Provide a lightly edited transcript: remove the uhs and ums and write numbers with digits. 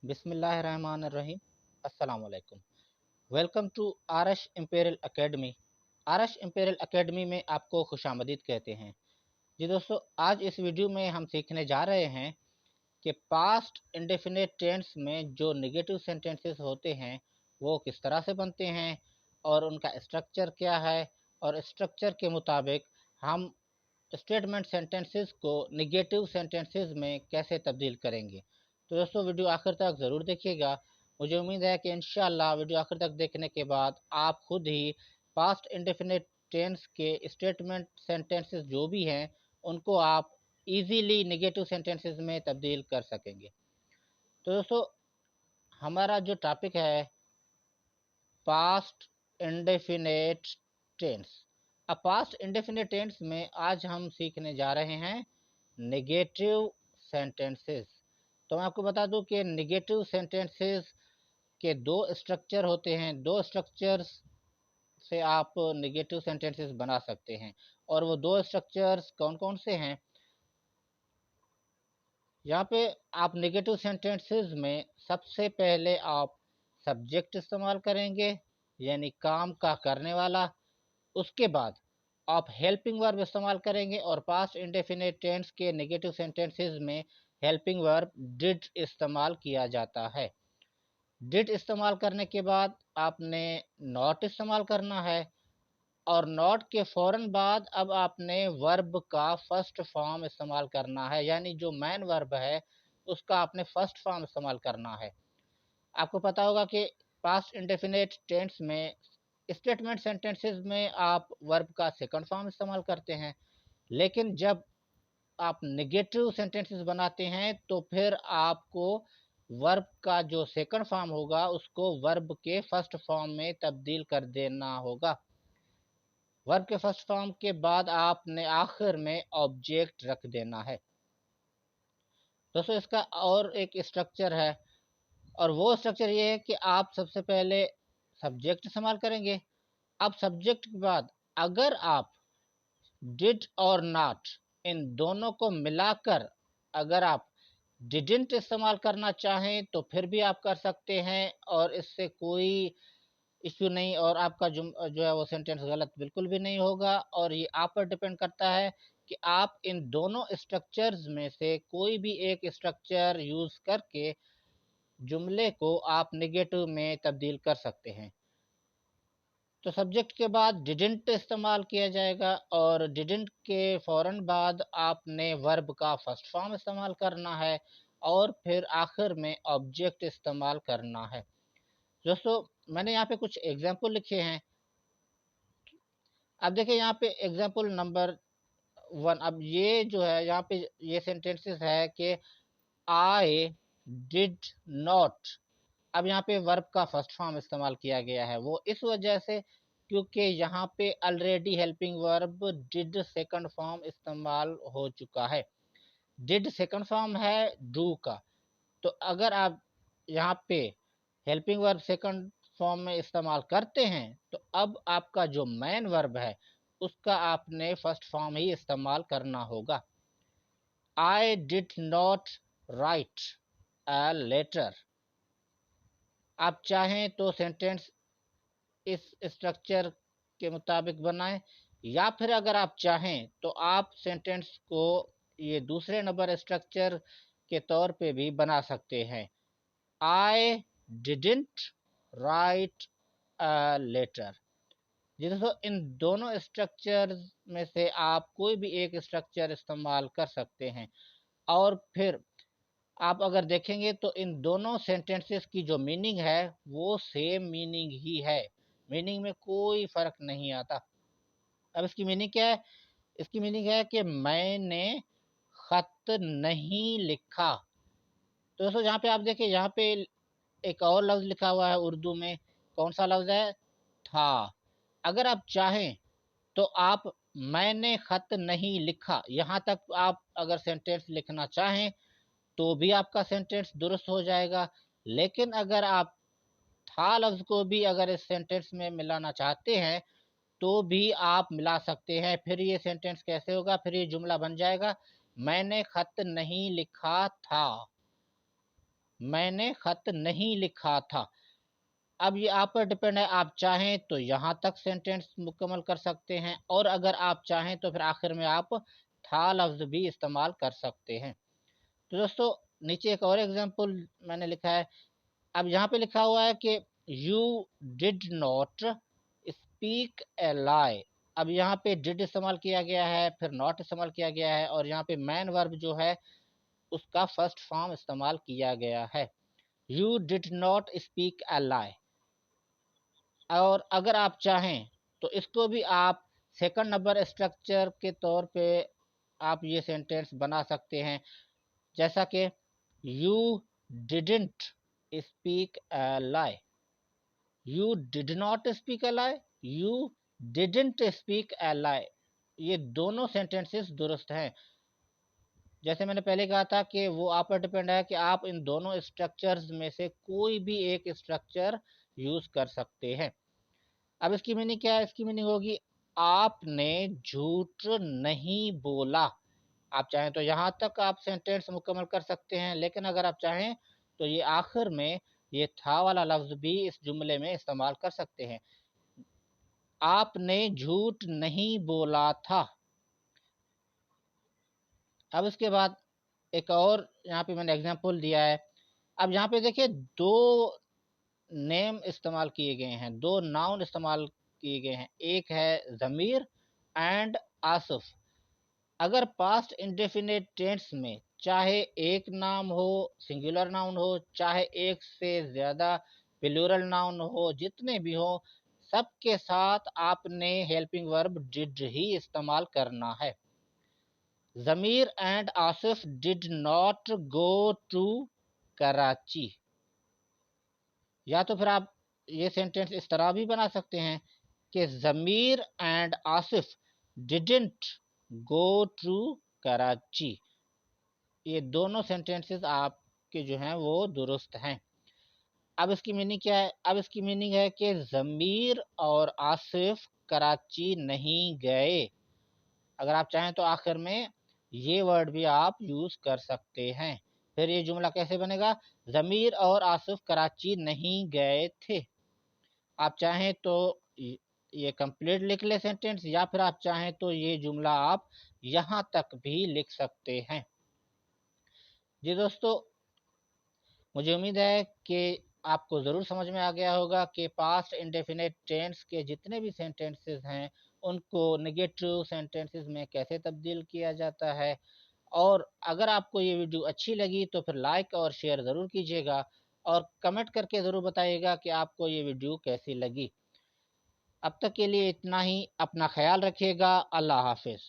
बिस्मिल्लाहिर्रहमानिर्रहीम। अस्सलाम वालेकुम। Welcome to Arash Imperial Academy. Arash Imperial Academy में आपको खुशामदीद कहते हैं। जी दोस्तों, आज इस वीडियो में हम सीखने जा रहे हैं कि पास्ट इंडेफिनिट टेंस में जो नेगेटिव सेंटेंसेस होते हैं वो किस तरह से बनते हैं और उनका स्ट्रक्चर क्या है, और स्ट्रक्चर के मुताबिक हम स्टेटमेंट सेंटेंसेस को नेगेटिव सेंटेंसेस में कैसे तब्दील करेंगे। तो दोस्तों, वीडियो आखिर तक ज़रूर देखिएगा। मुझे उम्मीद है कि इंशाअल्लाह वीडियो आखिर तक देखने के बाद आप खुद ही पास्ट इंडेफिनिट टेंस के स्टेटमेंट सेंटेंसेस जो भी हैं उनको आप इजीली नेगेटिव सेंटेंसेस में तब्दील कर सकेंगे। तो दोस्तों, हमारा जो टॉपिक है पास्ट इंडेफिनिट टेंस। अब पास्ट इंडेफिनिट टेंस में आज हम सीखने जा रहे हैं नेगेटिव सेंटेंसेस। तो मैं आपको बता दूं कि नेगेटिव सेंटेंसेस के दो स्ट्रक्चर होते हैं। दो स्ट्रक्चर्स से आप नेगेटिव सेंटेंसेस बना सकते हैं, और वो दो स्ट्रक्चर्स कौन कौन से हैं। यहाँ पे आप नेगेटिव सेंटेंसेस में सबसे पहले आप सब्जेक्ट इस्तेमाल करेंगे, यानी काम का करने वाला। उसके बाद आप हेल्पिंग वर्ब इस्तेमाल करेंगे, और पास्ट इंडेफिनिट टेंस के नेगेटिव सेंटेंसेस में हेल्पिंग वर्ब डिड इस्तेमाल किया जाता है। डिड इस्तेमाल करने के बाद आपने नॉट इस्तेमाल करना है, और नॉट के फ़ौरन बाद अब आपने वर्ब का फर्स्ट फॉर्म इस्तेमाल करना है, यानी जो मेन वर्ब है उसका आपने फर्स्ट फॉर्म इस्तेमाल करना है। आपको पता होगा कि पास्ट इंडेफिनिट टेंस में स्टेटमेंट सेंटेंसेस में आप वर्ब का सेकंड फॉर्म इस्तेमाल करते हैं, लेकिन जब आप नेगेटिव सेंटेंसेस बनाते हैं तो फिर आपको वर्ब का जो सेकंड फॉर्म होगा उसको वर्ब के फर्स्ट फॉर्म में तब्दील कर देना होगा। वर्ब के फर्स्ट फॉर्म के बाद आपने आखिर में ऑब्जेक्ट रख देना है। दोस्तों, इसका और एक स्ट्रक्चर है, और वो स्ट्रक्चर ये है कि आप सबसे पहले सब्जेक्ट इस्तेमाल करेंगे। अब सब्जेक्ट के बाद अगर आप डिड और नॉट इन दोनों को मिलाकर अगर आप डिडंट इस्तेमाल करना चाहें तो फिर भी आप कर सकते हैं, और इससे कोई इश्यू नहीं, और आपका जो है वो सेंटेंस गलत बिल्कुल भी नहीं होगा। और ये आप पर डिपेंड करता है कि आप इन दोनों स्ट्रक्चर्स में से कोई भी एक स्ट्रक्चर यूज़ करके जुमले को आप नेगेटिव में तब्दील कर सकते हैं। तो सब्जेक्ट के बाद डिडंट इस्तेमाल किया जाएगा, और डिडंट के फ़ौरन बाद आपने वर्ब का फर्स्ट फॉर्म इस्तेमाल करना है, और फिर आखिर में ऑब्जेक्ट इस्तेमाल करना है। दोस्तों, मैंने यहाँ पे कुछ एग्जाम्पल लिखे हैं। अब देखिए यहाँ पे एग्जाम्पल नंबर 1। अब ये जो है यहाँ पे ये सेंटेंसेस है कि आई डिड नॉट। अब यहाँ पे वर्ब का फर्स्ट फॉर्म इस्तेमाल किया गया है, वो इस वजह से क्योंकि यहाँ पे already helping verb did second form इस्तेमाल हो चुका है। डिड सेकंड फॉर्म है डू का, तो अगर आप यहाँ पे हेल्पिंग वर्ब सेकंड फॉर्म में इस्तेमाल करते हैं तो अब आपका जो मेन वर्ब है उसका आपने फर्स्ट फॉर्म ही इस्तेमाल करना होगा। I did not write a letter. आप चाहें तो सेंटेंस इस स्ट्रक्चर के मुताबिक बनाएं, या फिर अगर आप चाहें तो आप सेंटेंस को ये दूसरे नंबर स्ट्रक्चर के तौर पे भी बना सकते हैं। I didn't write a letter. जी दोस्तों, इन दोनों स्ट्रक्चर में से आप कोई भी एक स्ट्रक्चर इस्तेमाल कर सकते हैं, और फिर आप अगर देखेंगे तो इन दोनों सेंटेंसेस की जो मीनिंग है वो सेम मीनिंग ही है। मीनिंग में कोई फ़र्क नहीं आता। अब इसकी मीनिंग क्या है? इसकी मीनिंग है कि मैंने ख़त नहीं लिखा। तो दोस्तों, यहाँ पे आप देखिए, यहाँ पे एक और लफ्ज़ लिखा हुआ है उर्दू में। कौन सा लफ्ज़ है? था। अगर आप चाहें तो आप मैंने ख़त नहीं लिखा यहाँ तक आप अगर सेंटेंस लिखना चाहें तो भी आपका सेंटेंस दुरुस्त हो जाएगा। लेकिन अगर आप था लफ्ज़ को भी अगर इस सेंटेंस में मिलाना चाहते हैं तो भी आप मिला सकते हैं। फिर ये सेंटेंस कैसे होगा? फिर ये जुमला बन जाएगा मैंने ख़त नहीं लिखा था। میں نے خط نہیں لکھا تھا۔ اب یہ آپ پر ڈپینڈ ہے، آپ چاہیں تو یہاں تک سینٹینس مکمل کر سکتے ہیں، اور اگر آپ چاہیں تو پھر آخر میں آپ تھا لفظ بھی استعمال کر سکتے ہیں۔ تو دوستو نیچے ایک اور ایگزامپل میں نے لکھا ہے۔ اب یہاں پہ لکھا ہوا ہے کہ یو ڈڈ ناٹ اسپیک اے لائی۔ اب یہاں پہ ڈڈ استعمال کیا گیا ہے، پھر ناٹ استعمال کیا گیا ہے، اور یہاں پہ مین ورب جو ہے اس کا فرسٹ فارم استعمال کیا گیا ہے، یو ڈڈ ناٹ اسپیک اے لائی۔ اور اگر آپ چاہیں تو اس کو بھی آپ سیکنڈ نمبر اسٹرکچر کے طور پہ آپ یہ سینٹینس بنا سکتے ہیں، جیسا کہ یو ڈڈنٹ اسپیک اے لائی، یو ڈڈ ناٹ اسپیک اے لائی، یو ڈڈنٹ اسپیک اے لائی، یہ دونوں سینٹینسز درست ہیں۔ جیسے میں نے پہلے کہا تھا کہ وہ آپ پر ڈیپینڈ ہے کہ آپ ان دونوں اسٹرکچرز میں سے کوئی بھی ایک اسٹرکچر یوز کر سکتے ہیں۔ اب اس کی میننگ کیا ہے؟ اس کی میننگ ہوگی آپ نے جھوٹ نہیں بولا۔ آپ چاہیں تو یہاں تک آپ سینٹینس مکمل کر سکتے ہیں، لیکن اگر آپ چاہیں تو یہ آخر میں یہ تھا والا لفظ بھی اس جملے میں استعمال کر سکتے ہیں، آپ نے جھوٹ نہیں بولا تھا۔ اب اس کے بعد ایک اور یہاں پہ میں نے ایگزامپل دیا ہے۔ اب یہاں پہ دیکھیں دو نیم استعمال کیے گئے ہیں، دو ناؤن استعمال کیے گئے ہیں، ایک ہے ضمیر اینڈ آصف۔ اگر پاسٹ انڈیفینٹ ٹینس میں چاہے ایک نام ہو، سنگولر ناؤن ہو، چاہے ایک سے زیادہ پلورل ناؤن ہو، جتنے بھی ہوں، سب کے ساتھ آپ نے ہیلپنگ ورب ڈڈ ہی استعمال کرنا ہے۔ Zameer and Asif did not go to Karachi. یا تو پھر آپ یہ سینٹینس اس طرح بھی بنا سکتے ہیں کہ Zameer and Asif didn't go to Karachi. یہ دونوں سینٹینسز آپ کے جو ہیں وہ درست ہیں۔ اب اس کی میننگ کیا ہے؟ اب اس کی میننگ ہے کہ ضمیر اور آصف کراچی نہیں گئے۔ اگر آپ چاہیں تو آخر میں یہ ورڈ بھی آپ یوز کر سکتے ہیں۔ پھر یہ جملہ کیسے بنے گا؟ ضمیر اور آصف کراچی نہیں گئے تھے۔ آپ چاہیں تو یہ کمپلیٹ لکھ لیں سینٹینس، یا پھر آپ چاہیں تو یہ جملہ آپ یہاں تک بھی لکھ سکتے ہیں۔ جی دوستو، مجھے امید ہے کہ آپ کو ضرور سمجھ میں آ گیا ہوگا کہ پاسٹ انڈیفینٹ ٹینس کے جتنے بھی سینٹینسز ہیں ان کو نگیٹو سینٹینسز میں کیسے تبدیل کیا جاتا ہے۔ اور اگر آپ کو یہ ویڈیو اچھی لگی تو پھر لائک اور شیئر ضرور کیجیے گا، اور کمنٹ کر کے ضرور بتائیے گا کہ آپ کو یہ ویڈیو کیسی لگی۔ اب تک کے لیے اتنا ہی، اپنا خیال رکھیے گا، اللہ حافظ۔